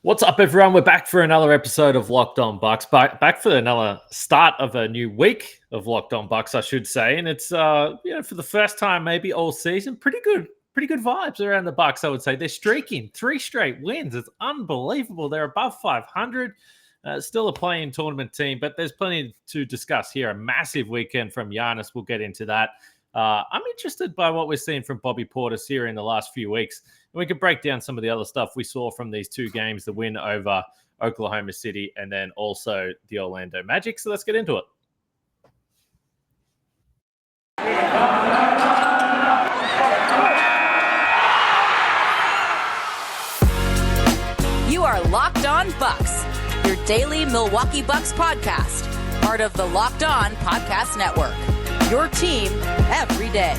What's up, everyone? We're back for another episode of Locked On Bucks. Back for another start of a new week of Locked On Bucks, I should say. And it's for the first time maybe all season, pretty good vibes around the Bucks. I would say they're streaking 3 straight wins. It's unbelievable. They're above 500. Still a playing tournament team, but there's plenty to discuss here. A massive weekend from Giannis. We'll get into that. I'm interested by what we're seeing from Bobby Portis here in the last few weeks. And we could break down some of the other stuff we saw from these 2 games, the win over Oklahoma City and then also the Orlando Magic. So let's get into it. You are Locked On Bucks, your daily Milwaukee Bucks podcast, part of the Locked On Podcast Network. Your team every day.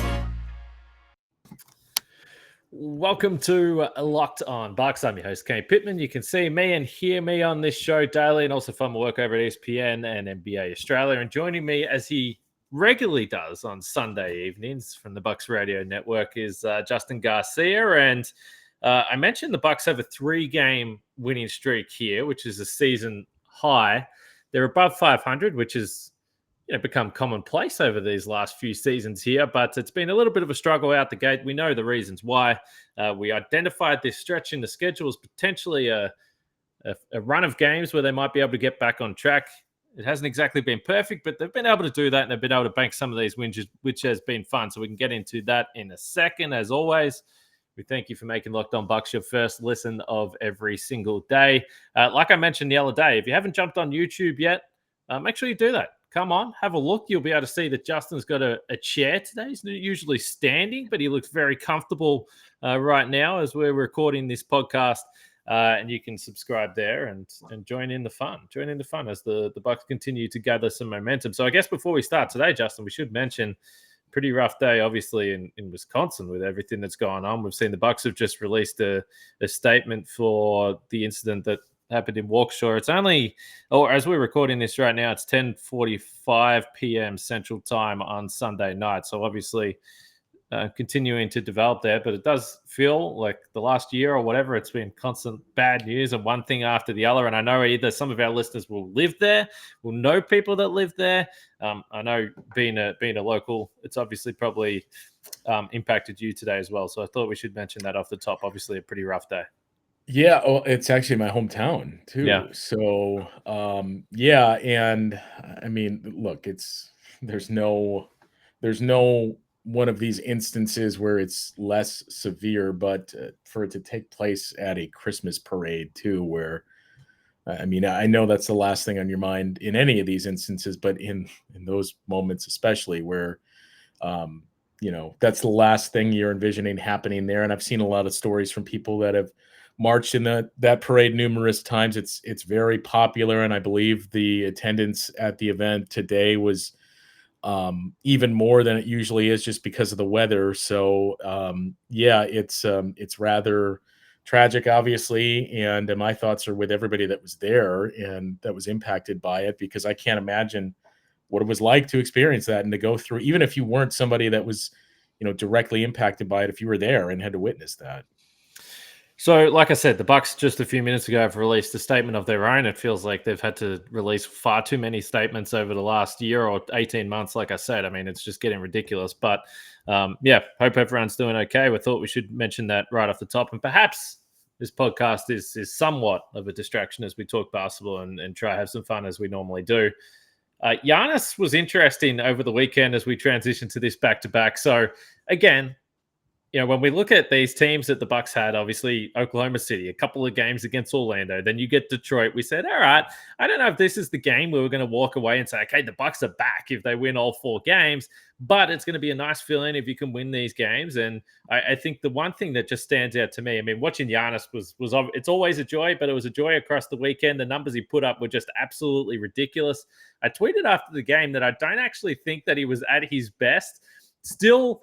Welcome to Locked On Bucks. I'm your host, Kane Pittman. You can see me and hear me on this show daily and also find my work over at ESPN and NBA Australia. And joining me, as he regularly does on Sunday evenings from the Bucks Radio Network, is Justin Garcia. And I mentioned the Bucks have a 3-game winning streak here, which is a season high. They're above 500, which is become commonplace over these last few seasons here, but it's been a little bit of a struggle out the gate. We know the reasons why. We identified this stretch in the schedule as potentially a run of games where they might be able to get back on track. It hasn't exactly been perfect, but they've been able to do that, and they've been able to bank some of these wins, which has been fun. So we can get into that in a second. As always, we thank you for making Locked On Bucks your first listen of every single day. Like I mentioned the other day, if you haven't jumped on YouTube yet, make sure you do that. Come on, have a look. You'll be able to see that Justin's got a chair today. He's usually standing, but he looks very comfortable right now as we're recording this podcast. And you can subscribe there and join in the fun. Join in the fun as the Bucks continue to gather some momentum. So I guess before we start today, Justin, we should mention pretty rough day, obviously, in Wisconsin with everything that's going on. We've seen the Bucks have just released a statement for the incident that happened in Waukesha. It's only, or as we're recording this right now, it's 10:45 p.m. Central Time on Sunday night. So obviously continuing to develop there, but it does feel like the last year or whatever, it's been constant bad news and one thing after the other. And I know either some of our listeners will live there, will know people that live there. I know being a local, it's obviously probably impacted you today as well. So I thought we should mention that off the top. Obviously a pretty rough day. Yeah, it's actually my hometown too. Yeah. So, and I mean, look, there's no one of these instances where it's less severe, but for it to take place at a Christmas parade too, where I mean, I know that's the last thing on your mind in any of these instances, but in those moments especially where that's the last thing you're envisioning happening there. And I've seen a lot of stories from people that have marched in that parade numerous times. It's very popular, and I believe the attendance at the event today was even more than it usually is, just because of the weather. So it's rather tragic, obviously, and my thoughts are with everybody that was there and that was impacted by it, because I can't imagine what it was like to experience that and to go through, even if you weren't somebody that was directly impacted by it, if you were there and had to witness that. So, like I said, the Bucks just a few minutes ago have released a statement of their own. It feels like they've had to release far too many statements over the last year or 18 months. Like I said, I mean, it's just getting ridiculous. But hope everyone's doing okay. We thought we should mention that right off the top. And perhaps this podcast is somewhat of a distraction as we talk basketball and try to have some fun as we normally do. Giannis was interesting over the weekend as we transition to this back-to-back. So, again, when we look at these teams that the Bucks had, obviously Oklahoma City, a couple of games against Orlando, then you get Detroit. We said, all right, I don't know if this is the game where we're going to walk away and say, okay, the Bucks are back if they win all 4 games, but it's going to be a nice feeling if you can win these games. And I think the one thing that just stands out to me, I mean, watching Giannis was it's always a joy, but it was a joy across the weekend. The numbers he put up were just absolutely ridiculous. I tweeted after the game that I don't actually think that he was at his best. Still,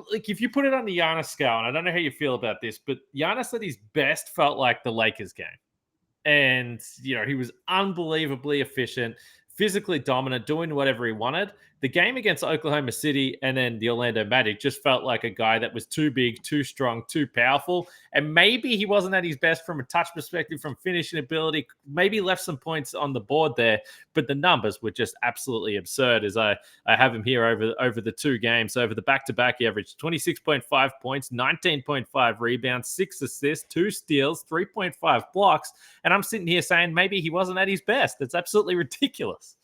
like if you put it on the Giannis scale, and I don't know how you feel about this, but Giannis at his best felt like the Lakers game. And, he was unbelievably efficient, physically dominant, doing whatever he wanted. The game against Oklahoma City and then the Orlando Magic just felt like a guy that was too big, too strong, too powerful. And maybe he wasn't at his best from a touch perspective, from finishing ability, maybe left some points on the board there, but the numbers were just absolutely absurd. As I have him here over the two games. Over the back-to-back, he averaged 26.5 points, 19.5 rebounds, 6 assists, 2 steals, 3.5 blocks. And I'm sitting here saying maybe he wasn't at his best. That's absolutely ridiculous.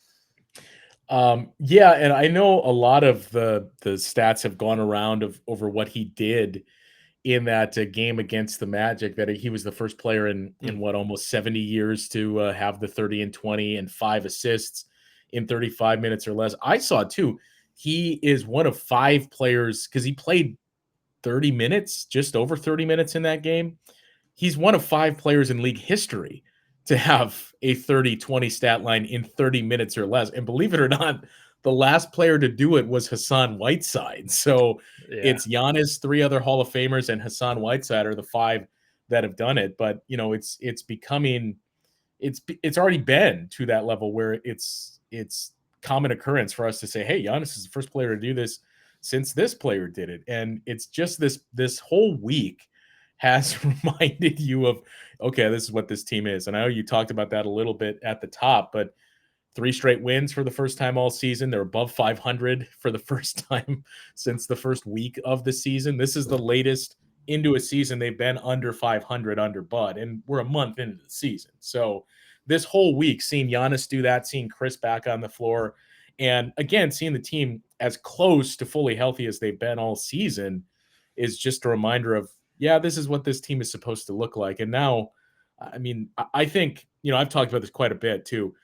Yeah, and I know a lot of the stats have gone around over what he did in that game against the Magic, that he was the first player in what, almost 70 years to have the 30 and 20 and 5 assists in 35 minutes or less. I saw too, he is one of 5 players, because he played 30 minutes, just over 30 minutes in that game. He's one of 5 players in league history to have a 30-20 stat line in 30 minutes or less. And believe it or not, the last player to do it was Hassan Whiteside. So it's Giannis, 3 other Hall of Famers, and Hassan Whiteside are the 5 that have done it. But, it's becoming – it's already been to that level where it's common occurrence for us to say, hey, Giannis is the first player to do this since this player did it. And it's just this whole week has reminded you of, okay, this is what this team is. And I know you talked about that a little bit at the top, but 3 straight wins for the first time all season. They're above 500 for the first time since the first week of the season. This is the latest into a season they've been under 500 under Bud, and we're a month into the season. So this whole week, seeing Giannis do that, seeing Chris back on the floor, and again, seeing the team as close to fully healthy as they've been all season is just a reminder of, yeah, this is what this team is supposed to look like. And now, I mean, I think, I've talked about this quite a bit too.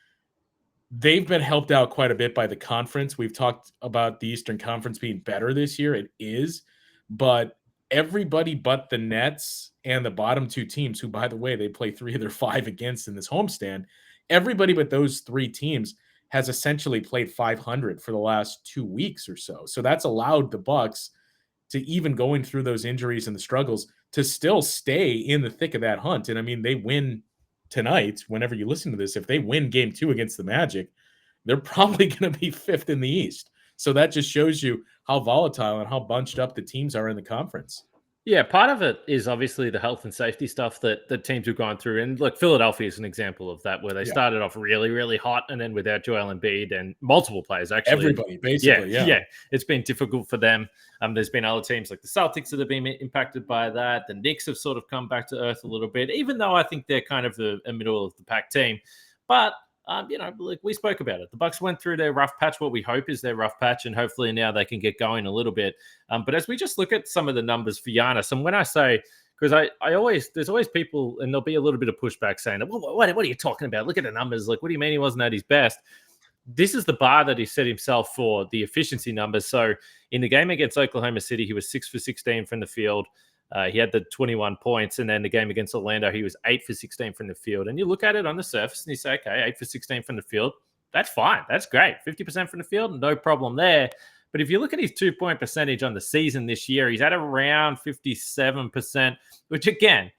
They've been helped out quite a bit by the conference. We've talked about the Eastern Conference being better this year. It is, but everybody but the Nets and the bottom 2 teams, who, by the way, they play 3 of their 5 against in this homestand, everybody but those 3 teams has essentially played 500 for the last 2 weeks or so. So that's allowed the Bucks to, even going through those injuries and the struggles, to still stay in the thick of that hunt. And I mean, they win tonight. Whenever you listen to this, if they win game 2 against the Magic, they're probably going to be 5th in the East. So that just shows you how volatile and how bunched up the teams are in the conference. Yeah, part of it is obviously the health and safety stuff that the teams have gone through. And look, Philadelphia is an example of that, where they started off really, really hot, and then without Joel Embiid and multiple players, actually. Everybody, basically, yeah. It's been difficult for them. There's been other teams like the Celtics that have been impacted by that. The Knicks have sort of come back to earth a little bit, even though I think they're kind of a middle of the pack team. But like we spoke about it. The Bucks went through their rough patch, what we hope is their rough patch, and hopefully now they can get going a little bit. But as we just look at some of the numbers for Giannis, and when I say, because there's always people, and there'll be a little bit of pushback saying, what are you talking about? Look at the numbers. Like, what do you mean he wasn't at his best? This is the bar that he set himself for, the efficiency numbers. So in the game against Oklahoma City, he was 6 for 16 from the field. He had the 21 points, and then the game against Orlando, he was 8 for 16 from the field. And you look at it on the surface and you say, okay, 8 for 16 from the field, that's fine. That's great. 50% from the field, no problem there. But if you look at his 2-point percentage on the season this year, he's at around 57%, which again,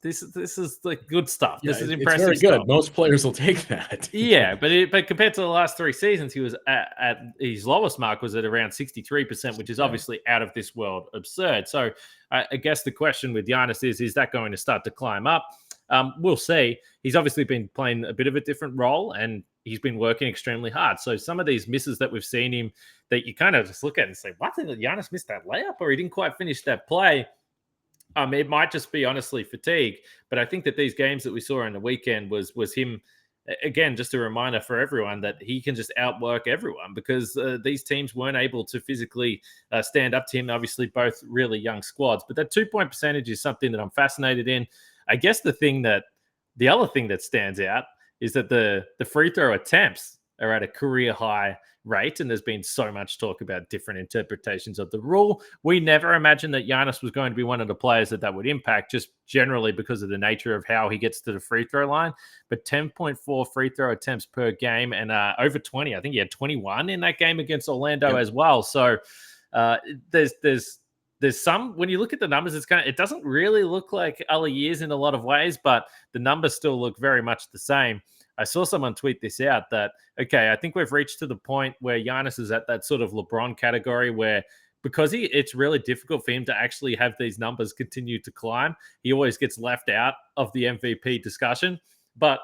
this is like good stuff. Yeah, this is impressive. It's very good. Stuff. Most players will take that. Yeah, but compared to the last 3 seasons, he was at his lowest mark was at around 63%, which is obviously out of this world absurd. So I guess the question with Giannis is that going to start to climb up? We'll see. He's obviously been playing a bit of a different role, and he's been working extremely hard. So some of these misses that we've seen him, that you kind of just look at and say, what, did Giannis miss that layup, or he didn't quite finish that play? It might just be honestly fatigue, but I think that these games that we saw on the weekend was him, again, just a reminder for everyone that he can just outwork everyone, because these teams weren't able to physically stand up to him. Obviously, both really young squads, but that 2-point percentage is something that I'm fascinated in. I guess the other thing that stands out is that the free throw attempts are at a career high rate, and there's been so much talk about different interpretations of the rule. We never imagined that Giannis was going to be one of the players that would impact, just generally because of the nature of how he gets to the free throw line. But 10.4 free throw attempts per game, and over 20. I think he had 21 in that game against Orlando as well. So there's some, when you look at the numbers, it doesn't really look like other years in a lot of ways, but the numbers still look very much the same. I saw someone tweet this out that, okay, I think we've reached to the point where Giannis is at that sort of LeBron category where because it's really difficult for him to actually have these numbers continue to climb. He always gets left out of the MVP discussion. But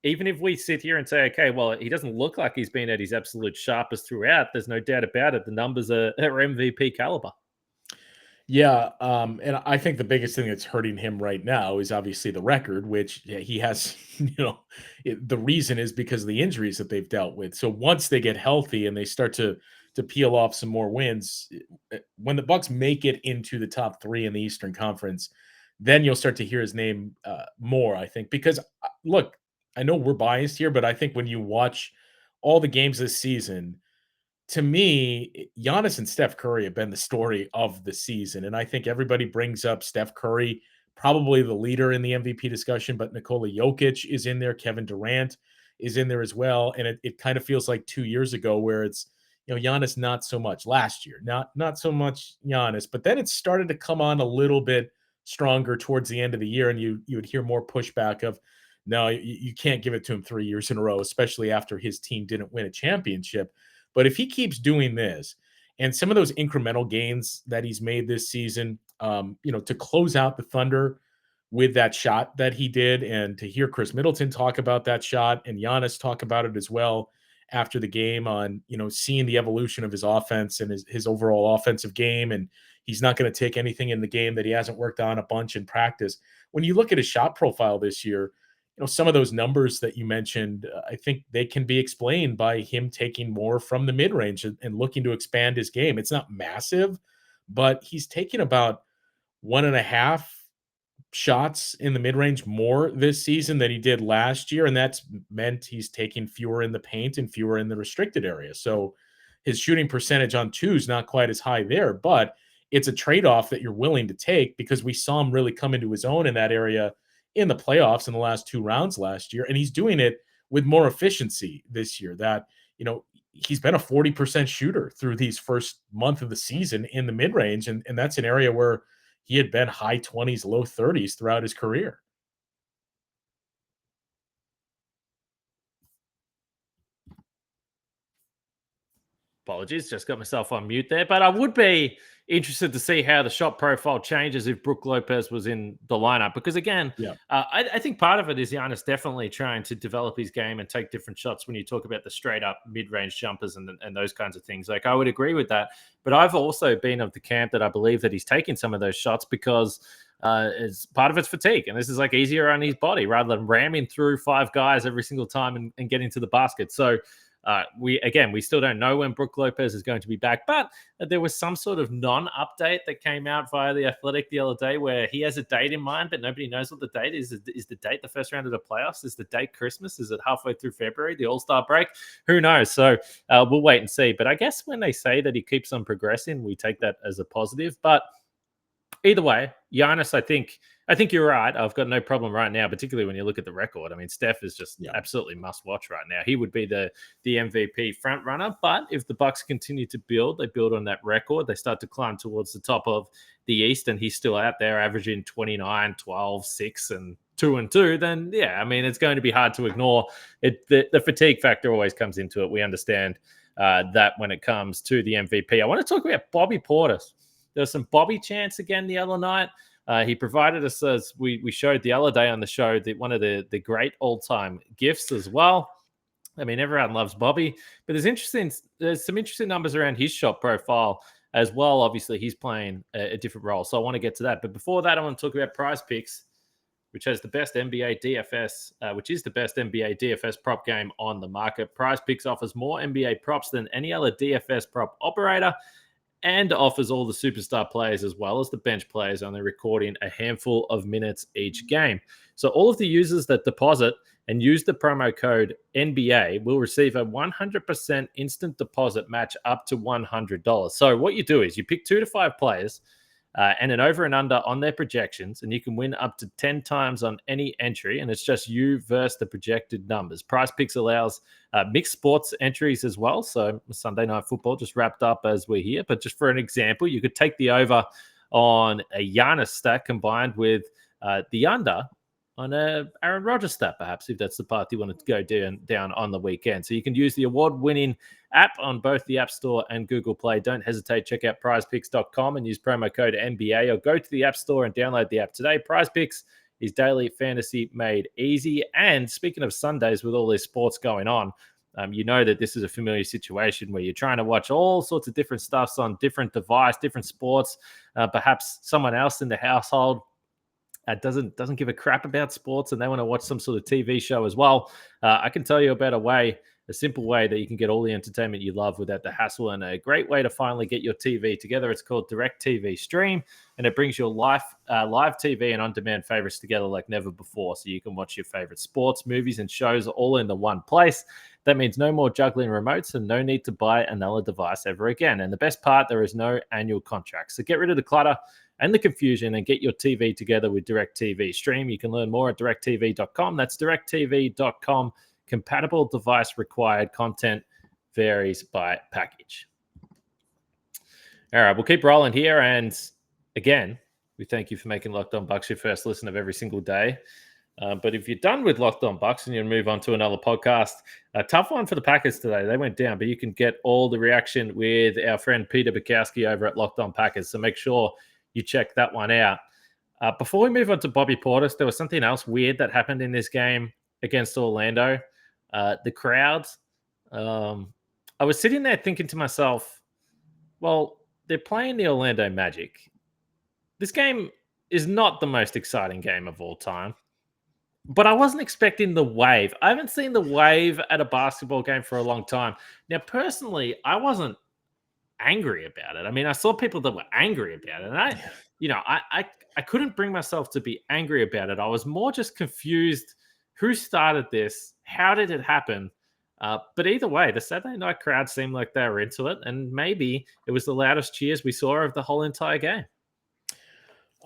even if we sit here and say, okay, well, he doesn't look like he's been at his absolute sharpest throughout, there's no doubt about it. The numbers are MVP caliber. Yeah, and I think the biggest thing that's hurting him right now is obviously the record, which he has, the reason is because of the injuries that they've dealt with. So once they get healthy and they start to peel off some more wins, when the Bucks make it into the top 3 in the Eastern Conference, then you'll start to hear his name more, I think, because look, I know we're biased here, but I think when you watch all the games this season, to me, Giannis and Steph Curry have been the story of the season. And I think everybody brings up Steph Curry, probably the leader in the MVP discussion, but Nikola Jokic is in there. Kevin Durant is in there as well. And it kind of feels like 2 years ago where it's, Giannis, not so much last year, not so much Giannis, but then it started to come on a little bit stronger towards the end of the year. And you would hear more pushback of, no, you can't give it to him 3 years in a row, especially after his team didn't win a championship. But if he keeps doing this and some of those incremental gains that he's made this season, to close out the Thunder with that shot that he did, and to hear Chris Middleton talk about that shot and Giannis talk about it as well after the game on, seeing the evolution of his offense and his overall offensive game. And he's not going to take anything in the game that he hasn't worked on a bunch in practice. When you look at his shot profile this year, some of those numbers that you mentioned, I think they can be explained by him taking more from the mid-range and looking to expand his game. It's not massive, but he's taking about 1.5 shots in the mid-range more this season than he did last year, and that's meant he's taking fewer in the paint and fewer in the restricted area. So his shooting percentage on 2 is not quite as high there, but it's a trade-off that you're willing to take because we saw him really come into his own in that area in the playoffs in the last 2 rounds last year. And he's doing it with more efficiency this year. That, he's been a 40% shooter through these first month of the season in the mid-range. And that's an area where he had been high 20s, low 30s throughout his career. Apologies, just got myself on mute there. But I would be interested to see how the shot profile changes if Brook Lopez was in the lineup. Because again, I think part of it is Giannis definitely trying to develop his game and take different shots when you talk about the straight up mid-range jumpers and those kinds of things. Like, I would agree with that. But I've also been of the camp that I believe that he's taking some of those shots because it's part of it's fatigue. And this is like easier on his body rather than ramming through 5 guys every single time and getting to the basket. So we still don't know when Brook Lopez is going to be back, but there was some sort of non-update that came out via The Athletic the other day where he has a date in mind, but nobody knows what the date is. Is the date the first round of the playoffs? Is the date Christmas? Is it halfway through February, the All-Star break? Who knows? So we'll wait and see. But I guess when they say that he keeps on progressing, we take that as a positive. But either way, Giannis, I think you're right. I've got no problem right now, particularly when you look at the record. I mean, Steph is just absolutely must watch right now. He would be the MVP front runner. But if the Bucks continue to build, they build on that record, they start to climb towards the top of the East, and he's still out there averaging 29, 12, 6, and 2-2, then it's going to be hard to ignore it. The fatigue factor always comes into it. We understand that when it comes to the MVP. I want to talk about Bobby Portis. There was some Bobby chants again the other night. He provided us, as we showed the other day on the show, that one of the great all-time gifts as well. I mean, everyone loves Bobby, but there's some interesting numbers around his shot profile as well. Obviously, he's playing a different role, so I want to get to that. But before that, I want to talk about Prize Picks, which has the best NBA DFS, which is the best NBA DFS prop game on the market. Prize Picks offers more NBA props than any other DFS prop operator, and offers all the superstar players as well as the bench players, only recording a handful of minutes each game. So all of the users that deposit and use the promo code NBA will receive a 100% instant deposit match up to $100. So what you do is you pick 2 to 5 players and an over and under on their projections, and you can win up to 10 times on any entry, and it's just you versus the projected numbers. Prize Picks allows mixed sports entries as well, so Sunday Night Football just wrapped up as we're here, but just for an example, you could take the over on a Giannis stack combined with the under on a Aaron Rodgers stat, perhaps, if that's the path you want to go down on the weekend. So you can use the award-winning app on both the App Store and Google Play. Don't hesitate. Check out prizepicks.com and use promo code NBA, or go to the App Store and download the app today. Prize Picks is daily fantasy made easy. And speaking of Sundays, with all this sports going on, you know that this is a familiar situation where you're trying to watch all sorts of different stuffs on different device, different sports. Perhaps someone else in the household doesn't give a crap about sports and they want to watch some sort of TV show as well. I can tell you about a simple way that you can get all the entertainment you love without the hassle, and a great way to finally get your TV together. It's called Direct TV Stream, and it brings your live TV and on-demand favorites together like never before, so you can watch your favorite sports, movies, and shows all in the one place. That means no more juggling remotes and no need to buy another device ever again. And the best part, there is no annual contract. So get rid of the clutter and the confusion and get your TV together with DirecTV Stream. You can learn more at directtv.com. That's directtv.com. Compatible device required. Content varies by package. All right, we'll keep rolling here. And again, we thank you for making Locked On Bucks your first listen of every single day. But if you're done with Locked On Bucks and you move on to another podcast, a tough one for the Packers today. They went down, but you can get all the reaction with our friend Peter Bukowski over at Locked On Packers. So make sure you check that one out. Before we move on to Bobby Portis, there was something else weird that happened in this game against Orlando. The crowds. I was sitting there thinking to myself, well, they're playing the Orlando Magic. This game is not the most exciting game of all time. But I wasn't expecting the wave. I haven't seen the wave at a basketball game for a long time. Now, personally, I wasn't angry about it. I mean, I saw people that were angry about it. And I couldn't bring myself to be angry about it. I was more just confused. Who started this? How did it happen? But either way, the Saturday night crowd seemed like they were into it. And maybe it was the loudest cheers we saw of the whole entire game.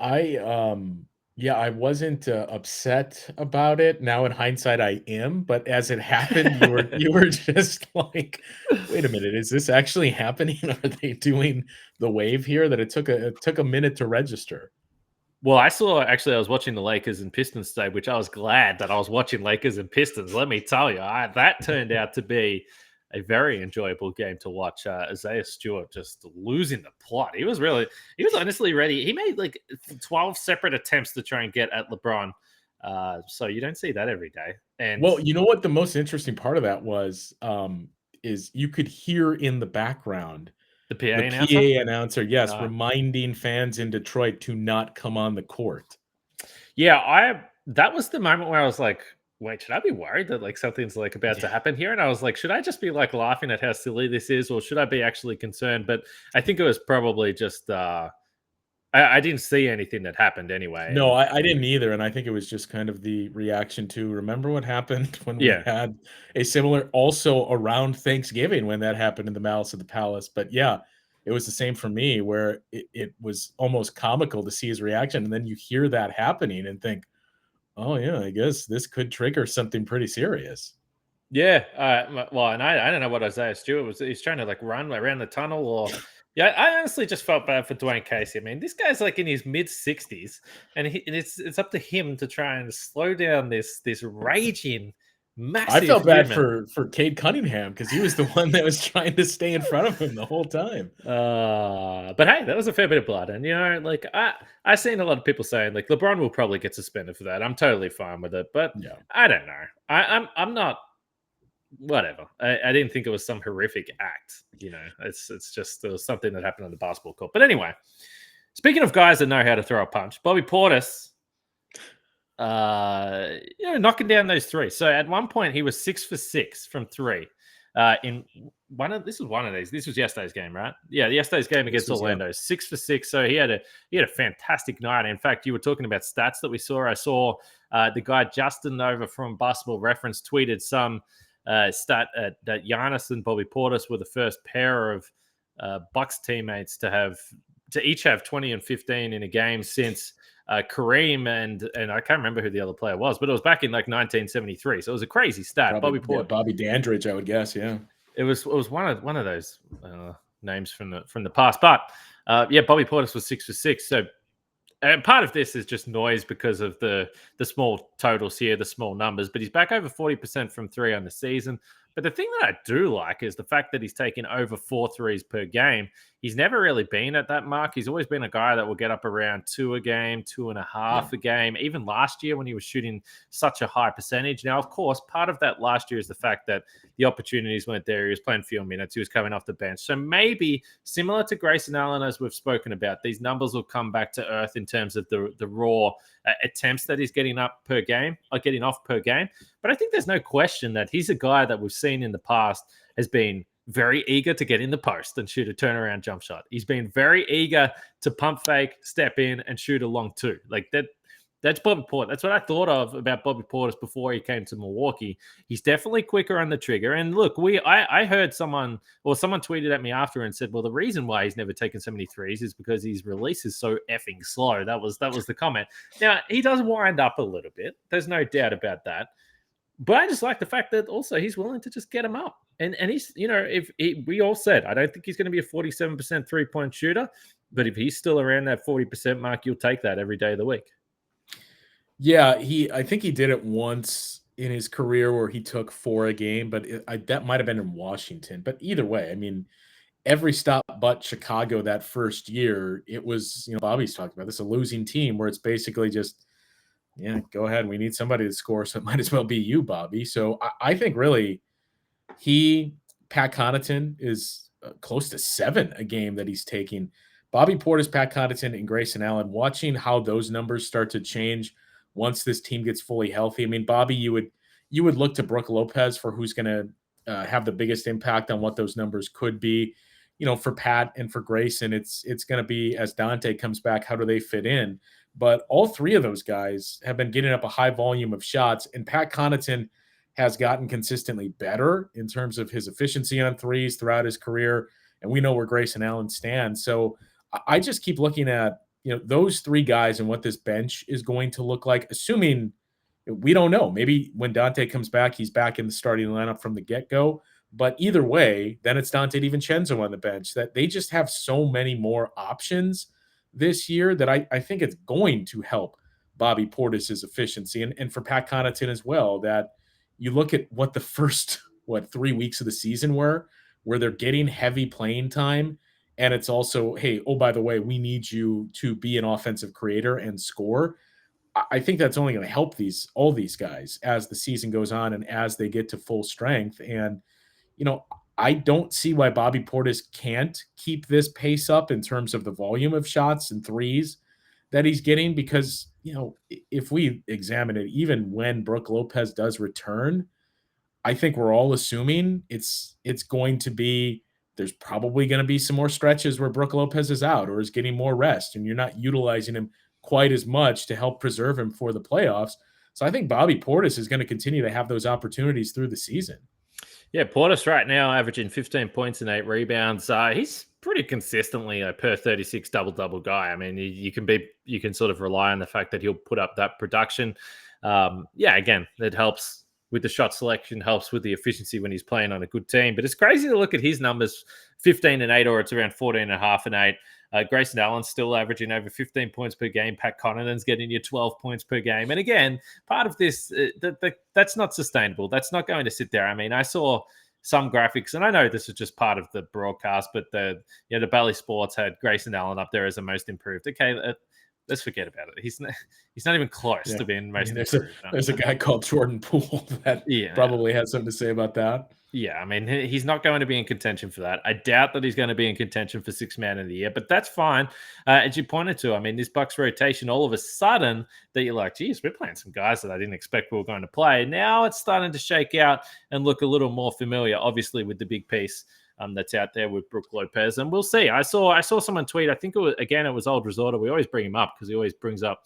I wasn't upset about it. Now in hindsight, I am. But as it happened, you were just like, wait a minute, is this actually happening? Are they doing the wave here? That it took a minute to register. Well, I was watching the Lakers and Pistons today, which I was glad that I was watching Lakers and Pistons. Let me tell you, that turned out to be a very enjoyable game to watch. Isaiah Stewart just losing the plot. He was honestly ready. He made like 12 separate attempts to try and get at LeBron. So you don't see that every day. And well, you know what the most interesting part of that was, is you could hear in the background the PA announcer, yes, reminding fans in Detroit to not come on the court. Yeah, that was the moment where I was like, wait, should I be worried that like something's like about to happen here? And I was like, should I just be like laughing at how silly this is, or should I be actually concerned? But I think it was probably just I didn't see anything that happened anyway. No, I didn't either. And I think it was just kind of the reaction to, remember what happened when we had a similar, also around Thanksgiving, when that happened in the Malice at the Palace. But yeah, it was the same for me, where it was almost comical to see his reaction. And then you hear that happening and think, oh yeah, I guess this could trigger something pretty serious. Yeah. Well, and I don't know what Isaiah Stewart was. He's trying to like run around the tunnel, or yeah. I honestly just felt bad for Dwayne Casey. I mean, this guy's like in his mid-60s, and it's up to him to try and slow down this raging massive. I felt bad for Cade Cunningham, because he was the one that was trying to stay in front of him the whole time. But hey, that was a fair bit of blood, and like I seen a lot of people saying like LeBron will probably get suspended for that. I'm totally fine with it, but yeah. I don't know. I'm not. Whatever. I didn't think it was some horrific act. It's just there was something that happened on the basketball court. But anyway, speaking of guys that know how to throw a punch, Bobby Portis, knocking down those threes. So at one point he was 6 for 6 from three. This was yesterday's game, right? Yeah, yesterday's game against Orlando, 6 for 6. So he had a fantastic night. In fact, you were talking about stats that we saw. I saw the guy Justin over from Basketball Reference tweeted some stat that Giannis and Bobby Portis were the first pair of Bucks teammates to each have 20 and 15 in a game since Kareem and I can't remember who the other player was, but it was back in like 1973. So it was a crazy stat. Bobby Dandridge, I would guess. Yeah, it was one of those names from the past. But Bobby Portis was 6 for 6. So And part of this is just noise because of the small totals here, the small numbers. But he's back over 40% from three on the season. But the thing that I do like is the fact that he's taken over 4 threes per game. He's never really been at that mark. He's always been a guy that will get up around 2 a game, 2.5 a game. Even last year when he was shooting such a high percentage. Now, of course, part of that last year is the fact that the opportunities weren't there. He was playing few minutes. He was coming off the bench. So maybe similar to Grayson Allen, as we've spoken about, these numbers will come back to earth in terms of the raw attempts that he's getting up per game, or getting off per game. But I think there's no question that he's a guy that we've seen in the past has been very eager to get in the post and shoot a turnaround jump shot. He's been very eager to pump fake, step in, and shoot a long two. Like that. That's Bobby Portis. That's what I thought of about Bobby Portis before he came to Milwaukee. He's definitely quicker on the trigger. And look, I heard someone tweeted at me after and said, well, the reason why he's never taken so many threes is because his release is so effing slow. That was the comment. Now, he does wind up a little bit. There's no doubt about that. But I just like the fact that also he's willing to just get him up. And he's, we all said, I don't think he's going to be a 47% 3-point shooter. But if he's still around that 40% mark, you'll take that every day of the week. Yeah, I think he did it once in his career where he took 4 a game, but that might have been in Washington. But either way, I mean, every stop but Chicago that first year, it was, Bobby's talking about this, a losing team where it's basically just, yeah, go ahead. We need somebody to score, so it might as well be you, Bobby. So I think really Pat Connaughton is close to 7 a game that he's taking. Bobby Portis, Pat Connaughton, and Grayson Allen, watching how those numbers start to change once this team gets fully healthy. I mean, Bobby, you would look to Brook Lopez for who's going to have the biggest impact on what those numbers could be. For Pat and for Grayson, it's going to be as Dante comes back, how do they fit in? But all 3 of those guys have been getting up a high volume of shots, and Pat Connaughton has gotten consistently better in terms of his efficiency on threes throughout his career, and we know where Grayson Allen stands. So I just keep looking at those 3 guys and what this bench is going to look like, assuming we don't know. Maybe when Dante comes back, he's back in the starting lineup from the get-go. But either way, then it's Dante DiVincenzo on the bench. That they just have so many more options this year that I think it's going to help Bobby Portis' efficiency. And for Pat Connaughton as well, that you look at what the first, 3 weeks of the season were, where they're getting heavy playing time. And it's also, hey, oh, by the way, we need you to be an offensive creator and score. I think that's only going to help all these guys as the season goes on and as they get to full strength. And, I don't see why Bobby Portis can't keep this pace up in terms of the volume of shots and threes that he's getting, because, if we examine it, even when Brook Lopez does return, I think we're all assuming it's going to be, there's probably going to be some more stretches where Brook Lopez is out or is getting more rest, and you're not utilizing him quite as much to help preserve him for the playoffs. So I think Bobby Portis is going to continue to have those opportunities through the season. Yeah, Portis right now averaging 15 points and 8 rebounds. He's pretty consistently a per 36 double-double guy. I mean, you can sort of rely on the fact that he'll put up that production. Again, it helps with the shot selection, helps with the efficiency when he's playing on a good team. But it's crazy to look at his numbers, 15 and 8, or it's around 14.5 and 8. Grayson Allen's still averaging over 15 points per game. Pat Connaughton's getting you 12 points per game. And again, part of this, that's not sustainable. That's not going to sit there. I mean, I saw some graphics, and I know this is just part of the broadcast, but the Bally Sports had Grayson Allen up there as the most improved. Okay, let's forget about it. He's not even close to being most improved. There's a guy called Jordan Poole that probably has something to say about that. Yeah, I mean, he's not going to be in contention for that. I doubt that he's going to be in contention for 6th man of the year, but that's fine. As you pointed to, I mean, this Bucks rotation, all of a sudden, that you're like, geez, we're playing some guys that I didn't expect we were going to play. Now it's starting to shake out and look a little more familiar, obviously, with the big piece that's out there with Brook Lopez. And we'll see. I saw someone tweet, I think it was Old Resorter. We always bring him up because he always brings up,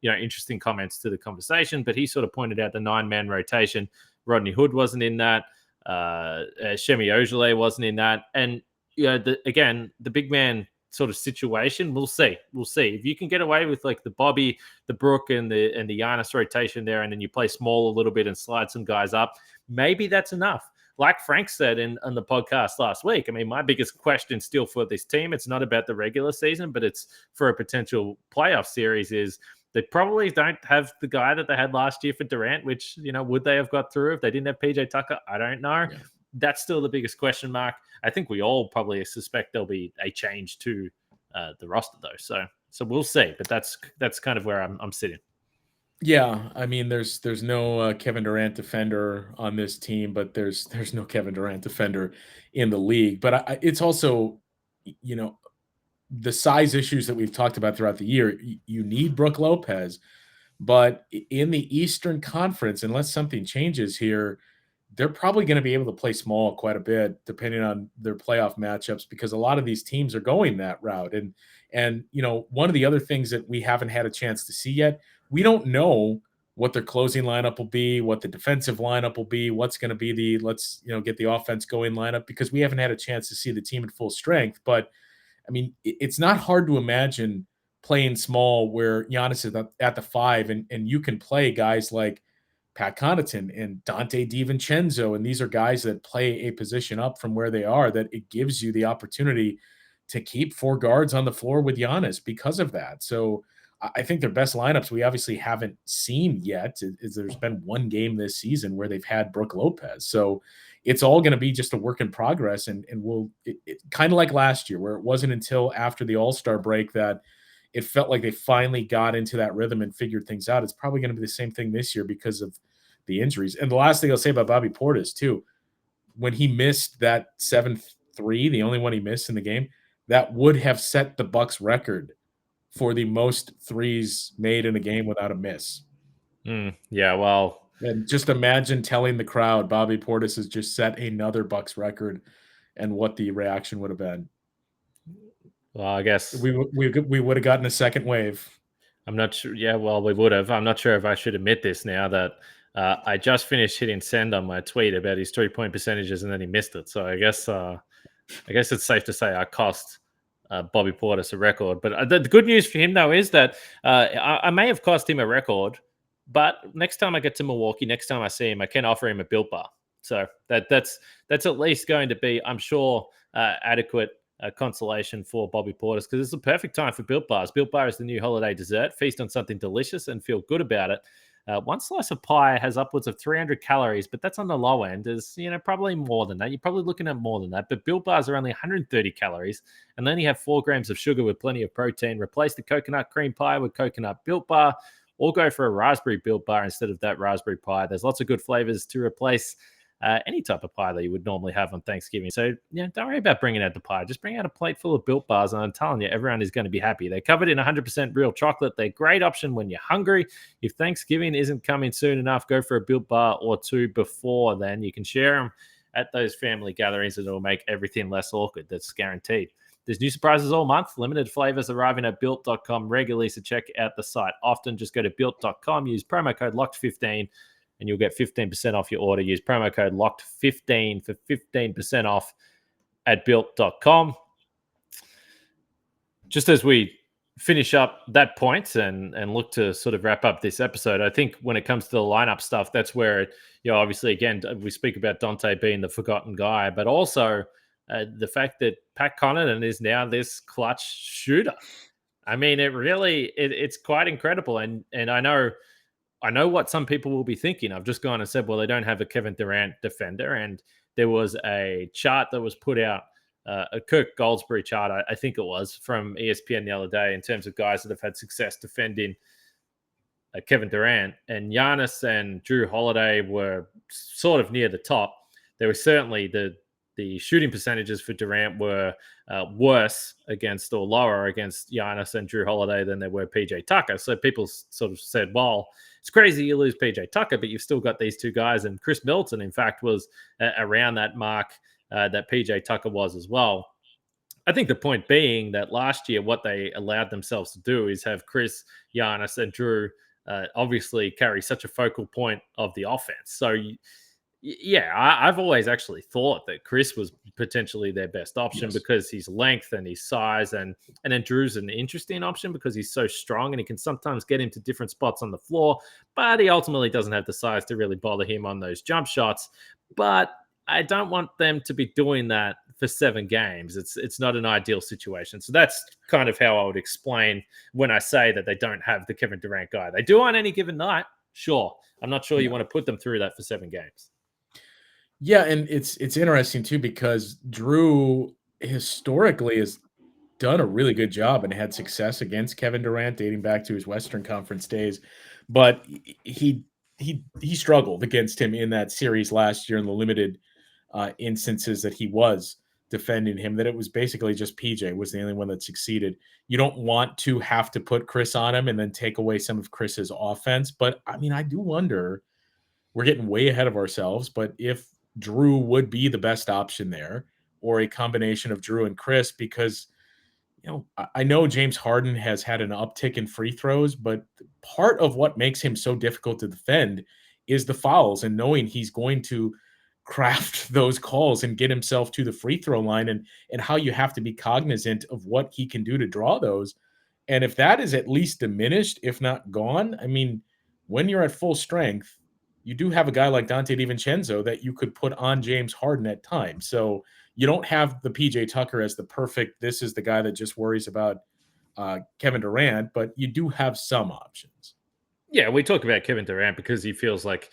interesting comments to the conversation, but he sort of pointed out the 9-man rotation. Rodney Hood wasn't in that. Shemi Ojale wasn't in that. And, the big man sort of situation, we'll see. If you can get away with like the Bobby, the Brook, and the Giannis rotation there, and then you play small a little bit and slide some guys up, maybe that's enough. like Frank said on the podcast last week, I mean, my biggest question still for this team, it's not about the regular season, but it's for a potential playoff series, is they probably don't have the guy that they had last year for Durant, which, would they have got through if they didn't have PJ Tucker? I don't know. Yeah. That's still the biggest question mark. I think we all probably suspect there'll be a change to the roster, though. So we'll see. But that's kind of where I'm sitting. Yeah, I mean, there's no Kevin Durant defender on this team, but there's no Kevin Durant defender in the league. But it's also, the size issues that we've talked about throughout the year. You need Brook Lopez, but in the Eastern Conference, unless something changes here, they're probably going to be able to play small quite a bit, depending on their playoff matchups, because a lot of these teams are going that route. And one of the other things that we haven't had a chance to see yet, we don't know what their closing lineup will be, what the defensive lineup will be, what's going to be the let's get the offense going lineup, because we haven't had a chance to see the team at full strength. But I mean, it's not hard to imagine playing small where Giannis is at the 5, and you can play guys like Pat Connaughton and Dante DiVincenzo, and these are guys that play a position up from where they are, that it gives you the opportunity to keep 4 guards on the floor with Giannis because of that. So I think their best lineups we obviously haven't seen yet. There's been one game this season where they've had Brook Lopez. So it's all going to be just a work in progress. And we'll kind of like last year, where it wasn't until after the All-Star break that it felt like they finally got into that rhythm and figured things out. It's probably going to be the same thing this year because of the injuries. And the last thing I'll say about Bobby Portis too, when he missed that 7th 3, the only one he missed in the game, that would have set the Bucks record for the most threes made in a game without a miss. Yeah, well. And just imagine telling the crowd Bobby Portis has just set another Bucks record and what the reaction would have been. Well, I guess we would have gotten a second wave. I'm not sure. Yeah, well, we would have. I'm not sure if I should admit this now that I just finished hitting send on my tweet about his 3-point percentages and then he missed it. So I guess it's safe to say I cost Bobby Portis a record. But the good news for him, though, is that I may have cost him a record, but next time I get to Milwaukee, next time I see him, I can offer him a Built Bar. So that's at least going to be, I'm sure, adequate consolation for Bobby Portis, because it's the perfect time for Built Bars. Built Bar is the new holiday dessert. Feast on something delicious and feel good about it. One slice of pie has upwards of 300 calories, but that's on the low end. Is probably more than that. You're probably looking at more than that. But Built Bars are only 130 calories, and then you have 4 grams of sugar with plenty of protein. Replace the coconut cream pie with coconut Built Bar, or go for a raspberry Built Bar instead of that raspberry pie. There's lots of good flavors to replace any type of pie that you would normally have on Thanksgiving. So, don't worry about bringing out the pie. Just bring out a plate full of Built Bars, and I'm telling you, everyone is going to be happy. They're covered in 100% real chocolate. They're a great option when you're hungry. If Thanksgiving isn't coming soon enough, go for a Built Bar or 2 before then. You can share them at those family gatherings, and it'll make everything less awkward. That's guaranteed. There's new surprises all month. Limited flavors arriving at Built.com regularly, so check out the site often. Just go to Built.com, use promo code LOCKED15, and you'll get 15% off your order. Use promo code LOCKED15 for 15% off at Built.com. Just as we finish up that point and look to sort of wrap up this episode, I think when it comes to the lineup stuff, that's where, obviously, again, we speak about Dante being the forgotten guy, but also the fact that Pat Connaughton is now this clutch shooter. I mean, it's quite incredible. And I know what some people will be thinking. I've just gone and said, well, they don't have a Kevin Durant defender. And there was a chart that was put out, a Kirk Goldsberry chart, I think it was, from ESPN the other day, in terms of guys that have had success defending Kevin Durant. And Giannis and Drew Holiday were sort of near the top. There was certainly the shooting percentages for Durant were worse against, or lower against, Giannis and Drew Holiday than they were PJ Tucker. So people sort of said, well, it's crazy you lose PJ Tucker, but you've still got these 2 guys. And Chris Middleton, in fact, was around that mark that PJ Tucker was as well. I think the point being that last year, what they allowed themselves to do is have Chris, Giannis, and Drew obviously carry such a focal point of the offense. So I've always actually thought that Chris was potentially their best option, yes, because his length and his size, and then Drew's an interesting option because he's so strong and he can sometimes get him to different spots on the floor, but he ultimately doesn't have the size to really bother him on those jump shots. But I don't want them to be doing that for 7 games. It's not an ideal situation. So that's kind of how I would explain when I say that they don't have the Kevin Durant guy. They do on any given night, sure. I'm not sure you want to put them through that for 7 games. Yeah, and it's interesting too because Drew historically has done a really good job and had success against Kevin Durant dating back to his Western Conference days, but he struggled against him in that series last year in the limited instances that he was defending him. That it was basically just PJ was the only one that succeeded. You don't want to have to put Chris on him and then take away some of Chris's offense, but I mean, I do wonder. We're getting way ahead of ourselves, but if Drew would be the best option there, or a combination of Drew and Chris, because I know James Harden has had an uptick in free throws, but part of what makes him so difficult to defend is the fouls and knowing he's going to craft those calls and get himself to the free throw line and how you have to be cognizant of what he can do to draw those. And if that is at least diminished, if not gone, I mean, when you're at full strength, you do have a guy like Dante DiVincenzo that you could put on James Harden at times. So you don't have the PJ Tucker as the perfect, this is the guy that just worries about Kevin Durant, but you do have some options. Yeah, we talk about Kevin Durant because he feels like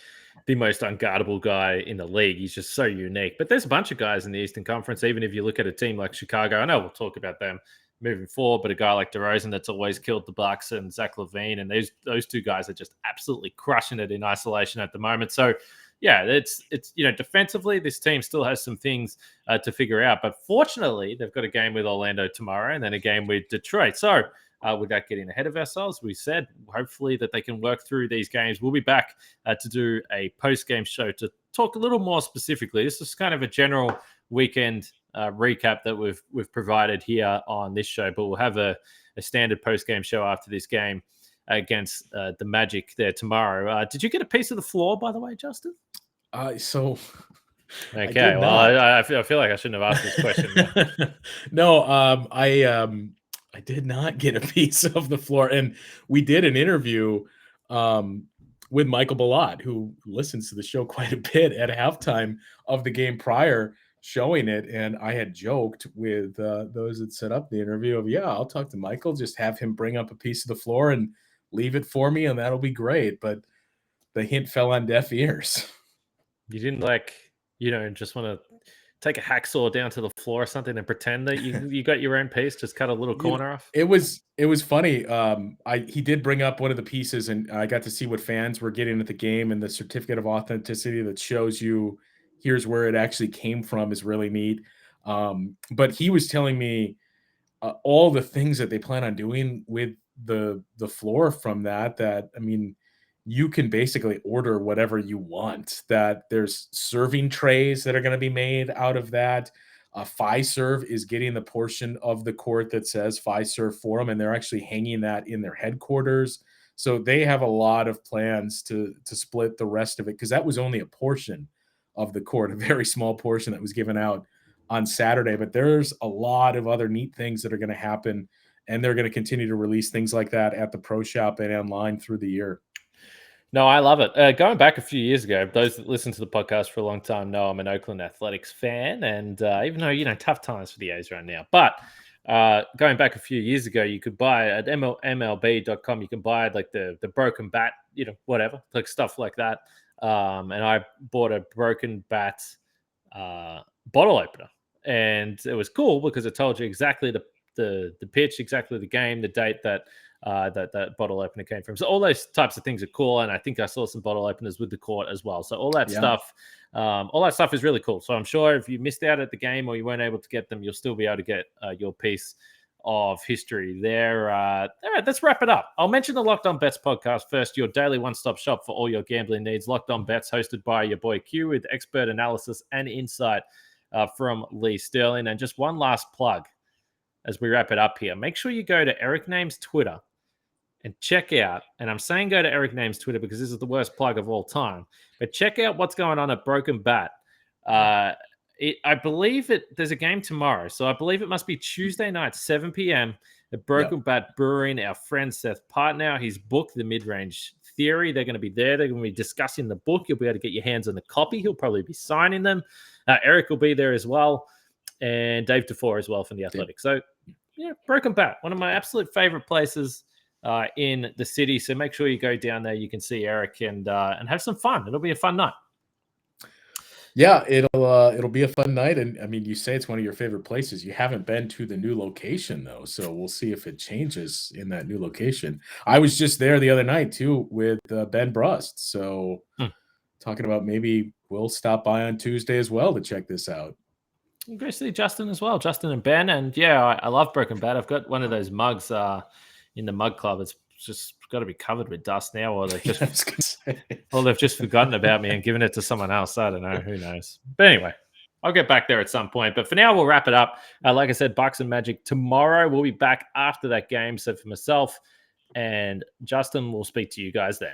the most unguardable guy in the league. He's just so unique. But there's a bunch of guys in the Eastern Conference, even if you look at a team like Chicago. I know we'll talk about them moving forward, but a guy like DeRozan that's always killed the Bucks and Zach LaVine, and those 2 guys are just absolutely crushing it in isolation at the moment. So, yeah, it's defensively, this team still has some things to figure out. But fortunately, they've got a game with Orlando tomorrow and then a game with Detroit. So, without getting ahead of ourselves, we said hopefully that they can work through these games. We'll be back to do a post-game show to talk a little more specifically. This is kind of a general weekend recap that we've provided here on this show, but we'll have a standard post-game show after this game against the Magic there tomorrow. Did you get a piece of the floor, by the way, Justin? So okay, well, I feel like I shouldn't have asked this question. No, I did not get a piece of the floor, and we did an interview with Michael Ballot, who listens to the show quite a bit at halftime of the game prior, showing it, and I had joked with those that set up the interview of, yeah, I'll talk to Michael, just have him bring up a piece of the floor and leave it for me, and that'll be great. But the hint fell on deaf ears. You didn't just want to take a hacksaw down to the floor or something and pretend that you got your own piece, just cut a little corner off? It was funny. He did bring up one of the pieces, and I got to see what fans were getting at the game, and the certificate of authenticity that shows you here's where it actually came from is really neat. But he was telling me all the things that they plan on doing with the floor from that, I mean, you can basically order whatever you want, that there's serving trays that are going to be made out of that. Fiserv is getting the portion of the court that says Fiserv for them, and they're actually hanging that in their headquarters. So they have a lot of plans to split the rest of it, because that was only a portion of the court, a very small portion that was given out on Saturday. But there's a lot of other neat things that are going to happen, and they're going to continue to release things like that at the Pro Shop and online through the year. No, I love it. Going back a few years ago, those that listen to the podcast for a long time know I'm an Oakland Athletics fan, and even though tough times for the A's right now, but going back a few years ago, you could buy at MLB.com. You can buy like the broken bat, whatever, like stuff like that. And I bought a broken bat bottle opener, and it was cool because it told you exactly the pitch, exactly the game, the date that that bottle opener came from. So all those types of things are cool, and I think I saw some bottle openers with the court as well. So all that stuff is really cool. So I'm sure if you missed out at the game or you weren't able to get them, you'll still be able to get your piece of history there. All right, let's wrap it up. I'll mention the Locked On Bets podcast first, your daily one-stop shop for all your gambling needs. Locked On Bets, hosted by your boy Q, with expert analysis and insight from Lee Sterling. And just one last plug as we wrap it up here. Make sure you go to Eric Name's Twitter and check out, and I'm saying go to Eric Name's Twitter because this is the worst plug of all time, but check out what's going on at Broken Bat. I believe there's a game tomorrow, so I believe it must be Tuesday night, 7 p.m. At Broken Bat Brewing, our friend Seth Partnow, he's booked the Mid-Range Theory. They're going to be there. They're going to be discussing the book. You'll be able to get your hands on the copy. He'll probably be signing them. Eric will be there as well, and Dave DeFore as well from The Athletic. So, yeah, Broken Bat, one of my absolute favorite places in the city. So make sure you go down there. You can see Eric and have some fun. It'll be a fun night. Yeah, it'll be a fun night. And I mean, you say it's one of your favorite places. You haven't been to the new location though, so we'll see if it changes in that new location. I was just there the other night too with Ben Brust. So talking about maybe we'll stop by on Tuesday as well to check this out. Go see Justin as well, Justin and Ben. And yeah, I love Broken Bat. I've got one of those mugs in the mug club. It's just got to be covered with dust now, or they've just forgotten about me and given it to someone else. I don't know. Who knows? But anyway, I'll get back there at some point. But for now, we'll wrap it up. Like I said, Bucks and Magic tomorrow. We'll be back after that game. So for myself and Justin, we'll speak to you guys then.